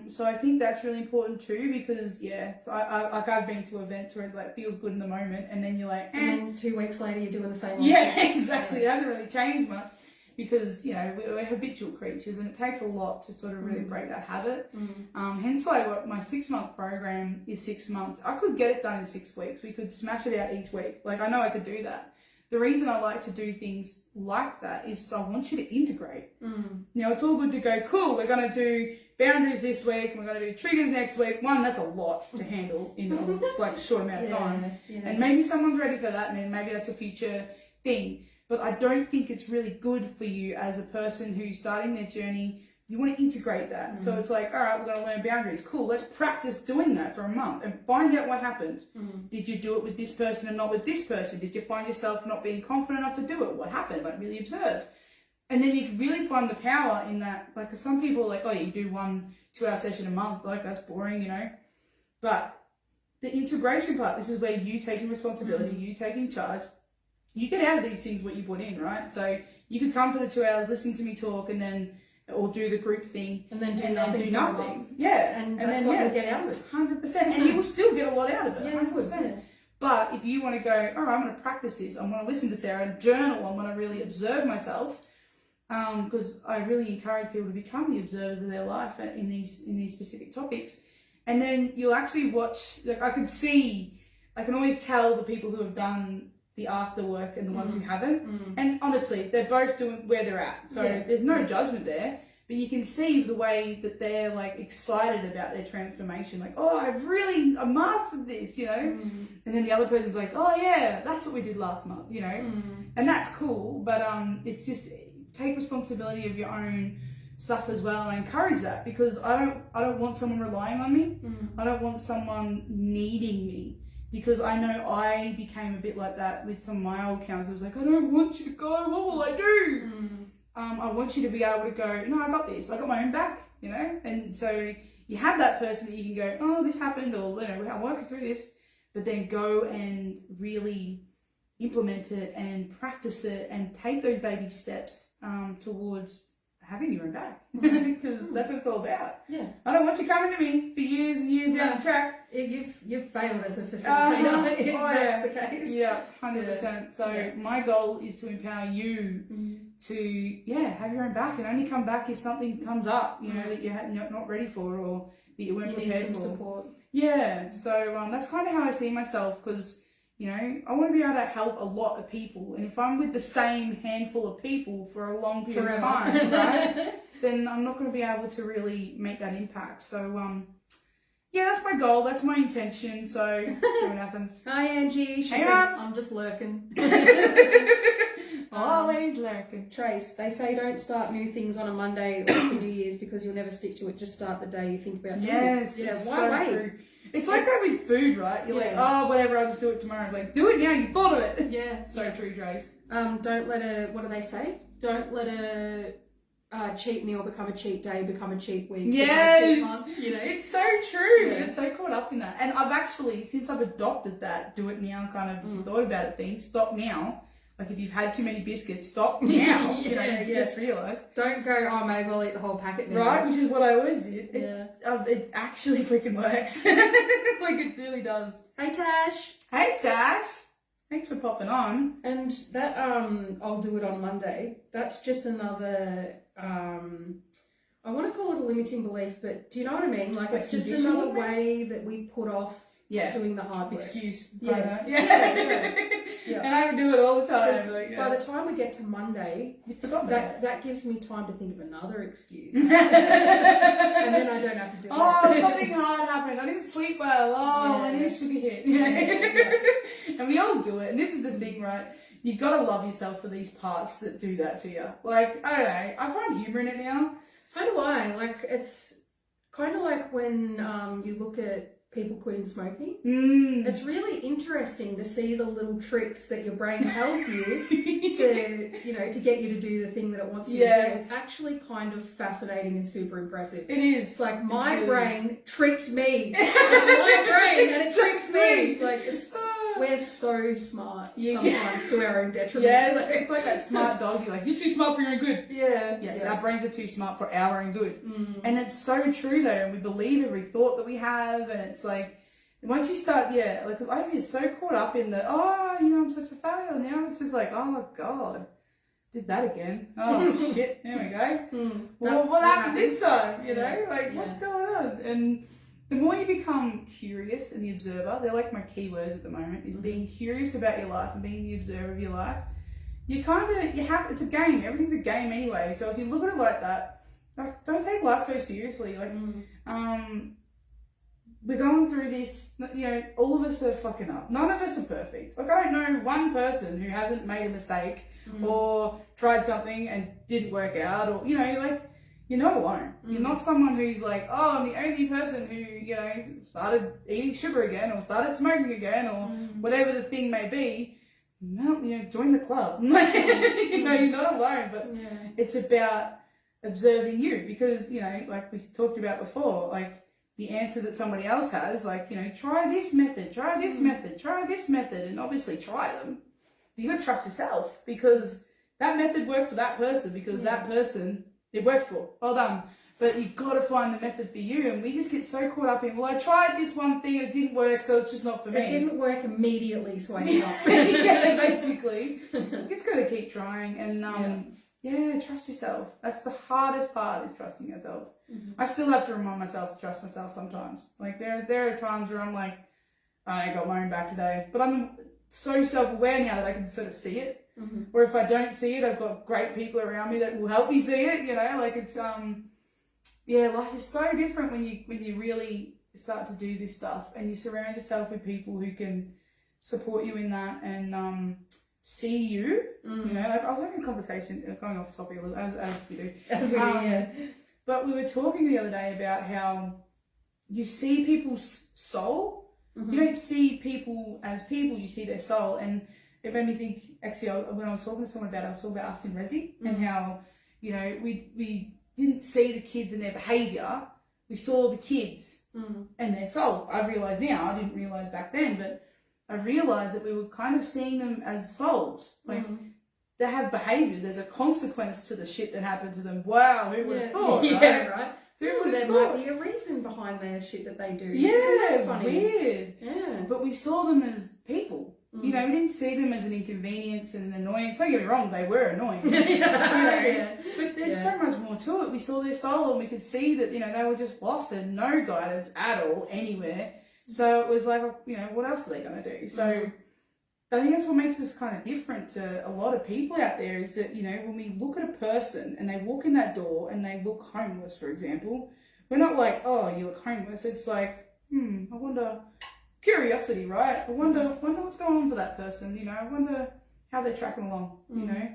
So I think that's really important too, because I've been to events where it like feels good in the moment, and then you're like, and then 2 weeks later you're doing the same. Yeah, exactly. It hasn't really changed much, because we're habitual creatures, and it takes a lot to sort of really break that habit. Hence why my 6-month program is 6 months. I could get it done in 6 weeks. We could smash it out each week. Like, I know I could do that. The reason I like to do things like that is so I want you to integrate. It's all good to go, cool, we're going to do boundaries this week, and we're going to do triggers next week. One, that's a lot to handle in a like short amount of time. And maybe someone's ready for that, and then maybe that's a future thing. But I don't think it's really good for you as a person who's starting their journey. You want to integrate that. So it's like, all right, we're going to learn boundaries. Cool, let's practice doing that for a month and find out what happened. Did you do it with this person and not with this person? Did you find yourself not being confident enough to do it? What happened? Like, really observe. And then you can really find the power in that. Like, because some people are like, oh, you do 1 2-hour session a month. Like, that's boring, But the integration part, this is where you taking responsibility, you taking charge. You get out of these things what you put in, right? So you could come for the 2 hours, listen to me talk, and then, or do the group thing, and then do nothing. Yeah, and that's what you'll get out of it. 100%, and you will still get a lot out of it. 100%. But if you want to go, all right, I'm going to practice this. I'm going to listen to Sarah, journal. I'm going to really observe myself, because I really encourage people to become the observers of their life in these specific topics. And then you'll actually watch. Like I can always tell the people who have done the after work and the ones who haven't. And honestly, they're both doing where they're at. So there's no judgment there. But you can see the way that they're like excited about their transformation. Like, oh, I mastered this, you know? And then the other person's like, oh yeah, that's what we did last month, you know? And that's cool. But it's just take responsibility of your own stuff as well. And I encourage that because I don't want someone relying on me. I don't want someone needing me. Because I know I became a bit like that with some of my old counselors. Like, I don't want you to go. What will I do? I want you to be able to go, no, I got this. I got my own back, you know? And so you have that person that you can go, oh, this happened, or, you know, I'm working through this. But then go and really implement it and practice it and take those baby steps towards having your own back. Because that's what it's all about. Yeah. I don't want you coming to me for years and years down the track. You've failed as a facilitator if that's the case. Yeah, 100%. So my goal is to empower you to have your own back and only come back if something comes up, you know, that you're not ready for or that you weren't prepared need for. some support. Yeah. So that's kind of how I see myself because, you know, I want to be able to help a lot of people. And if I'm with the same handful of people for a long period of time, right, then I'm not going to be able to really make that impact. So, yeah, that's my goal. That's my intention. So, see what happens. Hi, Angie. She said, I'm just lurking. Always lurking. Trace, they say don't start new things on a Monday or for New Year's because you'll never stick to it. Just start the day you think about doing it. Yes, Yeah, it's why so wait? true. It's like that with food, right? You're like, Yeah. oh, whatever, I'll just do it tomorrow. It's like, do it now, you thought of it. Yeah. So true, Trace. Don't let what do they say? Don't let a cheat meal become a cheat day, become a cheat week. Yes. Become a cheat month, you know? It's so true. Yeah. It's so caught up in that. And I've actually, since I've adopted that do it now kind of thought about it thing, stop now. Like if you've had too many biscuits, stop now. You just realised. Don't go, oh, I may as well eat the whole packet now. Right, which is what I always did. It actually freaking works. Like it really does. Hey, Tash. Hey Tash. Thanks for popping on. And that, I'll do it on Monday. That's just another, I want to call it a limiting belief, but do you know what I mean? Like it's just another way that we put off doing the hard work. Excuse. Yeah. Yeah. And I would do it all the time. Like, by the time we get to Monday, you forgot that gives me time to think of another excuse. And then I don't have to do it. Oh, something hard happened. I didn't sleep well. Oh, my knees should be hit. And we all do it. And this is the thing, right? You gotta love yourself for these parts that do that to you. Like, I don't know. I find humor in it now. So do I. Like, it's kind of like when you look at people quitting smoking. It's really interesting to see the little tricks that your brain tells you to get you to do the thing that it wants you to do. It's actually kind of fascinating and super impressive. It is. It's like my brain tricked me. It's my brain and it tricked me. Like we're so smart sometimes to our own detriment. Yes, it's like that smart dog. You're like, you're too smart for your own good. Yes, our brains are too smart for our own good. And it's so true though, and we believe every thought that we have, and it's like, once you start, like, I just get so caught up in the, I'm such a failure. Now it's just like, oh my God, did that again. Oh shit, here we go. Well, what happened this time? You know, like, what's going on? And the more you become curious and the observer, they're like my keywords at the moment, is being curious about your life and being the observer of your life. It's a game. Everything's a game anyway. So if you look at it like that, like, don't take life so seriously. Like, we're going through this, all of us are fucking up. None of us are perfect. Like, I don't know one person who hasn't made a mistake or tried something and didn't work out, or, you're not alone. You're not someone who's like, oh, I'm the only person who, started eating sugar again or started smoking again or whatever the thing may be. No, join the club. You're not alone, but it's about observing you because, like we talked about before, like the answer that somebody else has, like, try this method, try this method, try this method, and obviously try them. You got to trust yourself because that method worked for that person because that person it worked for. Well done. But you've got to find the method for you. And we just get so caught up in, well, I tried this one thing, it didn't work, so it's just not for me. It didn't work immediately, so I give up. Yeah, basically. You just got to keep trying. And yeah, trust yourself. That's the hardest part, is trusting ourselves. I still have to remind myself to trust myself sometimes. Like, there are times where I'm like, I got my own back today. But I'm so self-aware now that I can sort of see it. Or if I don't see it, I've got great people around me that will help me see it, you know, like it's, yeah, life is so different when you really start to do this stuff and you surround yourself with people who can support you in that and, see you, you know, like I was having a conversation, going off topic a little, as we do. As we do, yeah. But we were talking the other day about how you see people's soul. You don't see people as people, you see their soul. And it made me think, actually, when I was talking to someone about it, I was talking about us in Resi and how, you know, we didn't see the kids and their behaviour, we saw the kids and their soul. I realise now, I didn't realise back then, but I realised that we were kind of seeing them as souls. Like, they have behaviours, there's a consequence to the shit that happened to them. Wow, who would have thought, right? Yeah, right. There might be a reason behind the shit that they do. Yeah, funny? Weird. Yeah. But we saw them as people. You know, we didn't see them as an inconvenience and an annoyance. Don't get me wrong, they were annoying. Yeah. But there's so much more to it. We saw their soul and we could see that, you know, they were just lost and no guidance at all anywhere. So it was like, you know, what else are they going to do? So I think that's what makes us kind of different to a lot of people out there, is that, you know, when we look at a person and they walk in that door and they look homeless, for example, we're not like, oh, you look homeless. It's like, I wonder, curiosity, right? I wonder what's going on for that person, you know, I wonder how they're tracking along, you know.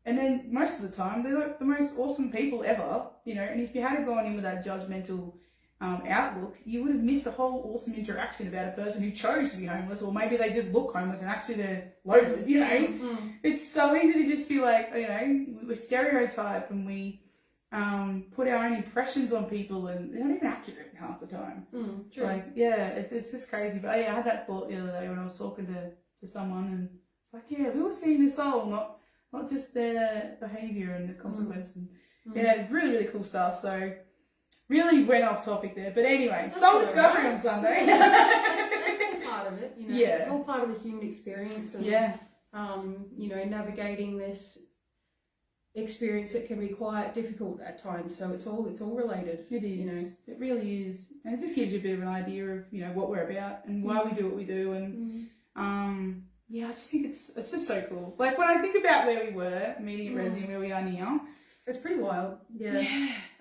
And then most of the time, they're like the most awesome people ever, you know, and if you had gone in with that judgmental outlook, you would have missed a whole awesome interaction about a person who chose to be homeless, or maybe they just look homeless and actually they're loaded, you know. It's so easy to just be like, you know, we stereotype and we put our own impressions on people and they're not even accurate half the time. True. Like, yeah, it's just crazy. But yeah, I had that thought the other day when I was talking to someone, and it's like, yeah, we were seeing their soul, not just their behaviour and the consequence. And yeah, it's really, really cool stuff. So really went off topic there. But anyway, soul discovery on Sunday. It's all part of it, you know. Yeah. It's all part of the human experience. And, you know, navigating this experience, it can be quite difficult at times. So it's all related. It is. You know, it really is. And it just gives you a bit of an idea of, you know, what we're about and why we do what we do. And yeah, I just think it's just so cool. Like when I think about where we were meeting at Resi and where we are now, it's pretty wild. Yeah.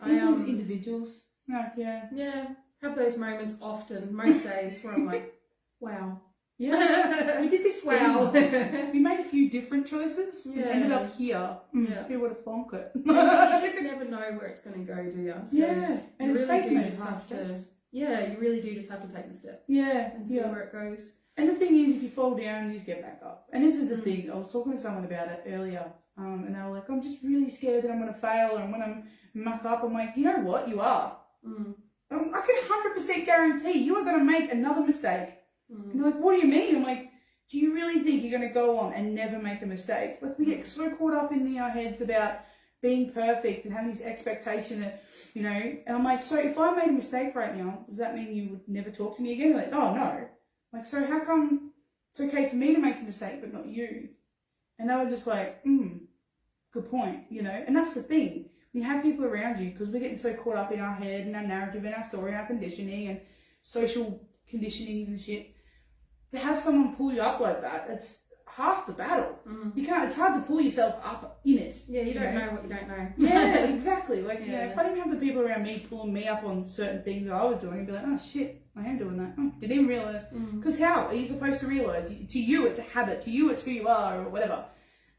Even as individuals. Like, yeah, have those moments often, most days, where I'm like, wow. Yeah, we did this wow. We made a few different choices and ended up here. Yeah. Who would have thunk it? You just never know where it's going to go, do you? So and it's really taken those half steps. Yeah, you really do just have to take the step. Yeah. And see where it goes. And the thing is, if you fall down, you just get back up. And this is the thing, I was talking to someone about it earlier, and they were like, I'm just really scared that I'm going to fail and when I'm muck up. I'm like, you know what? You are. I can 100% guarantee you are going to make another mistake. And they're like, what do you mean? I'm like, do you really think you're going to go on and never make a mistake? Like, we get so caught up in our heads about being perfect and having this expectation that, you know, and I'm like, so if I made a mistake right now, does that mean you would never talk to me again? They're like, oh, no. Like, so how come it's okay for me to make a mistake but not you? And they were just like, good point, you know? And that's the thing. We have people around you, because we're getting so caught up in our head and our narrative and our story and our conditioning and social conditionings and shit. To have someone pull you up like that, it's half the battle. You can't, it's hard to pull yourself up in it. Yeah, you don't know what you don't know. Yeah, exactly. Like, you know, if I didn't have the people around me pulling me up on certain things that I was doing, I'd be like, oh shit, I am doing that. Oh, didn't even realise. Because how are you supposed to realise? To you, it's a habit. To you, it's who you are, or whatever.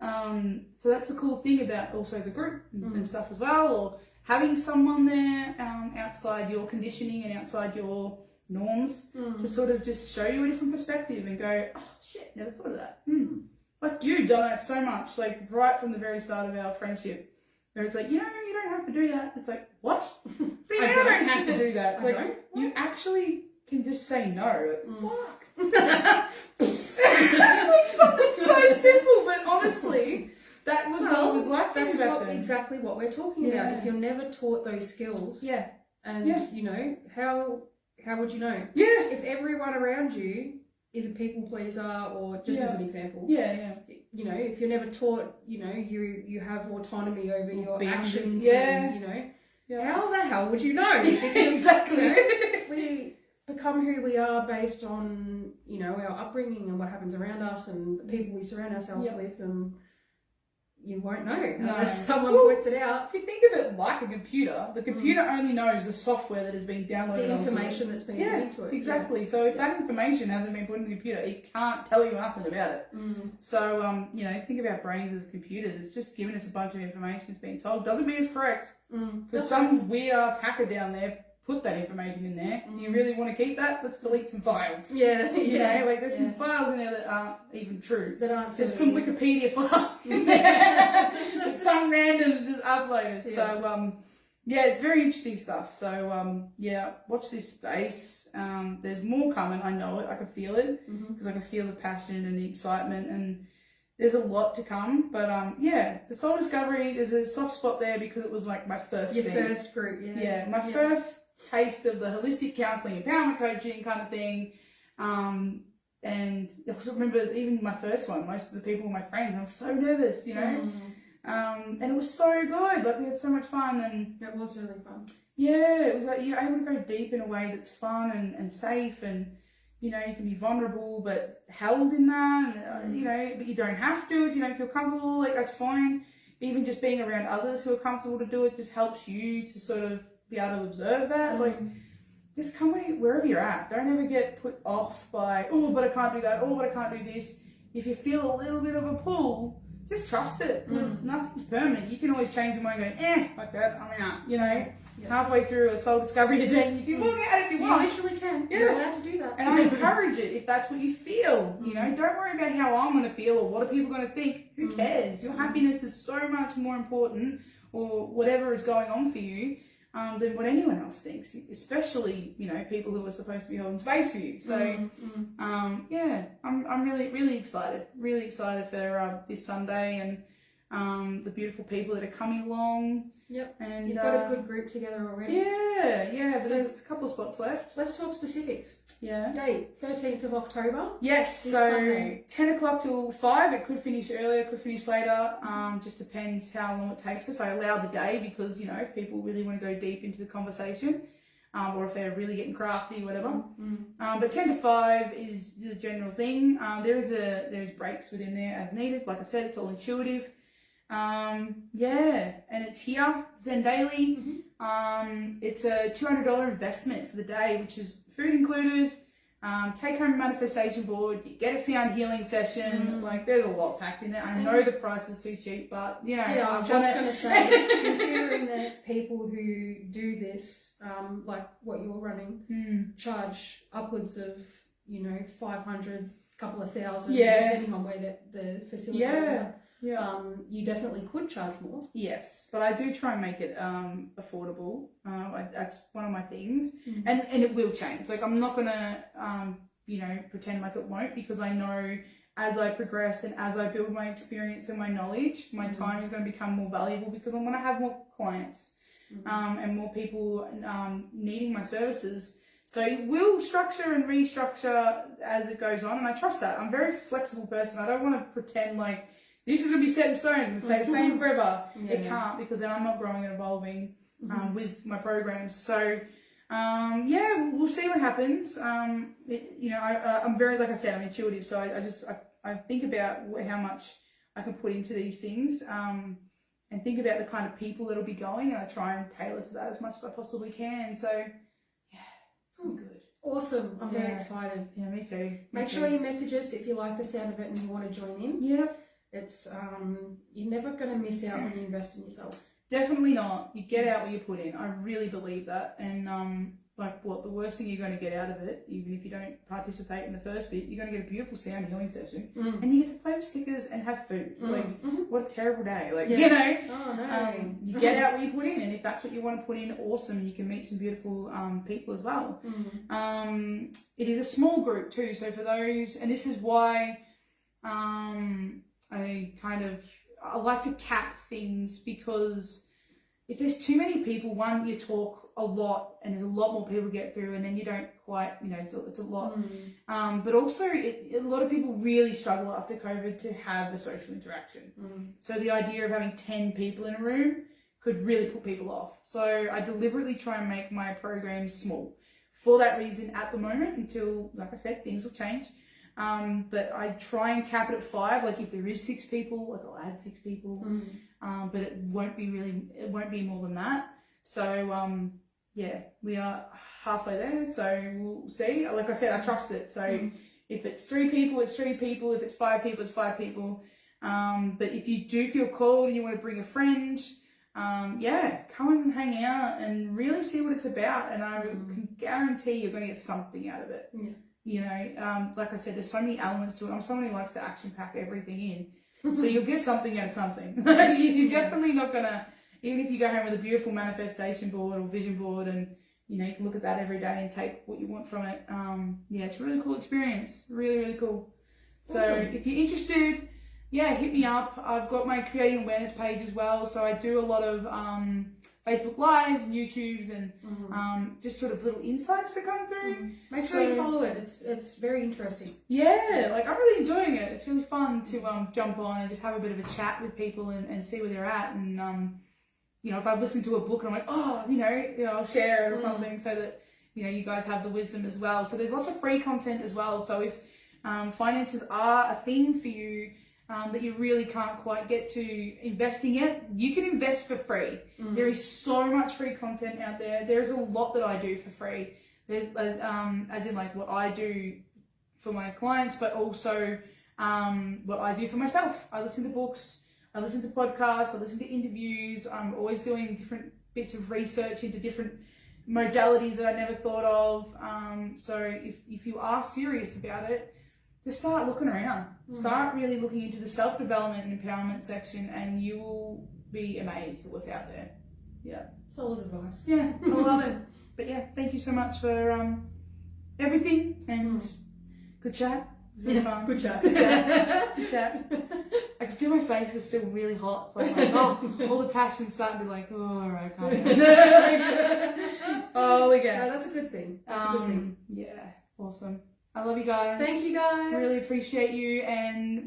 So that's the cool thing about also the group and stuff as well, or having someone there outside your conditioning and outside your norms to sort of just show you a different perspective and go, oh shit, never thought of that. Like, you've done that so much, like right from the very start of our friendship, where it's like, you know, you don't have to do that. It's like, what? What do you mean I don't have to do that? It's like, you actually can just say no. Like, fuck. It's like something so simple, but honestly, that was what it was what I think about them. Exactly what we're talking about. If you're never taught those skills, and you know, how would you know? Yeah. If everyone around you is a people pleaser, or just as an example, you know, if you're never taught, you know, you have autonomy over your actions, and, you know, how the hell would you know? Exactly. You know, we become who we are based on, you know, our upbringing and what happens around us and the people we surround ourselves with, and you won't know unless someone points it out. If you think of it like a computer, the computer only knows the software that has been downloaded. The information that's been put into it. Exactly. So if that information hasn't been put in the computer, it can't tell you nothing about it. So, you know, think of our brains as computers. It's just giving us a bunch of information it's being told. Doesn't mean it's correct. Because some weird-ass hacker down there put that information in there. Do you really want to keep that? Let's delete some files. You know, like there's some files in there that aren't even true. There's some Wikipedia files in there that some randoms just uploaded. So, yeah, it's very interesting stuff. So, yeah, watch this space. There's more coming. I know it. I can feel it because I can feel the passion and the excitement, and there's a lot to come. But, yeah, the Soul Discovery, there's a soft spot there because it was like my first thing. Your first group, my first taste of the holistic counselling, empowerment coaching kind of thing. And I also remember even my first one, most of the people were my friends. I was so nervous, you know. And it was so good. Like we had so much fun, and it was really fun. Yeah, it was like you're able to go deep in a way that's fun and safe, and you know you can be vulnerable but held in that. And, you know, but you don't have to if you don't feel comfortable. Like that's fine. Even just being around others who are comfortable to do it just helps you to sort of be able to observe that. Like, just come wherever you're at. Don't ever get put off by, oh, but I can't do that. Oh, but I can't do this. If you feel a little bit of a pull, just trust it. Because nothing's permanent. You can always change your mind going, like that, I'm out. You know, halfway through a soul discovery event, you can look at it if you want. You literally can. You're allowed to do that. And I encourage it if that's what you feel. You know, don't worry about how I'm going to feel or what are people going to think. Who cares? Your happiness is so much more important, or whatever is going on for you, than what anyone else thinks, especially, you know, people who are supposed to be holding space for you. So, yeah, I'm really excited for this Sunday and the beautiful people that are coming along. And you've got a good group together already. But there's a couple of spots left. Let's talk specifics. Date 13th of October. Yes, so Sunday. 10 o'clock till 5. It could finish earlier, could finish later. Just depends how long it takes us. I allow the day because, you know, if people really want to go deep into the conversation, or if they're really getting crafty, whatever. But 10 to 5 is the general thing. There's breaks within there as needed. Like I said, it's all intuitive. And it's here, Zen Daily. It's a $200 investment for the day, which is food included, take home manifestation board, you get a sound healing session. Like there's a lot packed in there. I know the price is too cheap, but you know, I was just going to say, considering that people who do this, like what you're running, charge upwards of, you know, 500, couple of thousand, depending on where the facility is. You definitely could charge more. Yes, but I do try and make it affordable. That's one of my things, and it will change. Like I'm not gonna you know, pretend like it won't, because I know as I progress and as I build my experience and my knowledge, my time is going to become more valuable because I'm going to have more clients and more people needing my services. So it will structure and restructure as it goes on, and I trust that. I'm a very flexible person. I don't want to pretend like this is going to be set in stone and stay the same forever. It can't, because then I'm not growing and evolving with my programs. So, we'll see what happens. You know, I'm very, like I said, I'm intuitive. So I think about how much I can put into these things and think about the kind of people that'll be going, and I try and tailor to that as much as I possibly can. So, yeah, it's all good. Awesome. I'm very excited. Yeah, me too. Make sure you message us if you like the sound of it and you want to join in. Yep. It's you're never going to miss out when you invest in yourself. Definitely not. You get out what you put in. I really believe that. And the worst thing you're going to get out of it, even if you don't participate in the first bit, you're going to get a beautiful sound healing session, and you get to play with stickers and have food. What a terrible day. Like, you know, you get out what you put in, and if that's what you want to put in, awesome. You can meet some beautiful people as well. It is a small group too. So for those, and this is why I kind of I like to cap things because if there's too many people, one, you talk a lot and there's a lot more people to get through, and then you don't quite, it's a lot. But also, a lot of people really struggle after COVID to have a social interaction. So the idea of having 10 people in a room could really put people off. So I deliberately try and make my programs small. For that reason, at the moment, until, like I said, things will change. But I try and cap it at 5. Like if there is 6 people, like I'll add 6 people. But it won't be more than that. So yeah, we are halfway there. So we'll see. Like I said, I trust it. So if it's 3 people, it's 3 people. If it's 5 people, it's 5 people. But if you do feel called and you want to bring a friend, come and hang out and really see what it's about. And I can guarantee you're going to get something out of it. Like I said, there's so many elements to it. I'm someone who likes to action pack everything in. So you'll get something out of something. You're definitely not going to, even if you go home with a beautiful manifestation board or vision board and, you can look at that every day and take what you want from it. It's a really cool experience. Really, really cool. Awesome. So if you're interested, hit me up. I've got my Creating Awareness page as well. So I do a lot of Facebook Lives and YouTubes and just sort of little insights that come through. Make sure you follow it. It's very interesting. Yeah, like I'm really enjoying it. It's really fun to jump on and just have a bit of a chat with people and see where they're at. And if I've listened to a book and I'm like, I'll share it or something so that you guys have the wisdom as well. So there's lots of free content as well. So if finances are a thing for you, that you really can't quite get to investing yet, you can invest for free. There is so much free content out there. There's a lot that I do for free. There's as in like what I do for my clients, but also what I do for myself. I listen to books, I listen to podcasts, I listen to interviews. I'm always doing different bits of research into different modalities that I never thought of. So if you are serious about it, just start looking around. Start really looking into the self-development and empowerment section, and you will be amazed at what's out there. Yeah. Solid advice. Yeah, I love it. But thank you so much for everything, and good chat. It was really fun. Good chat. Good chat. Good chat. I can feel my face is still really hot. So I'm like, all the passion's starting to be like, oh, alright, calm down. Oh, we go. No, that's a good thing. That's a good thing. Yeah, awesome. I love you guys. Thank you guys. I really appreciate you, and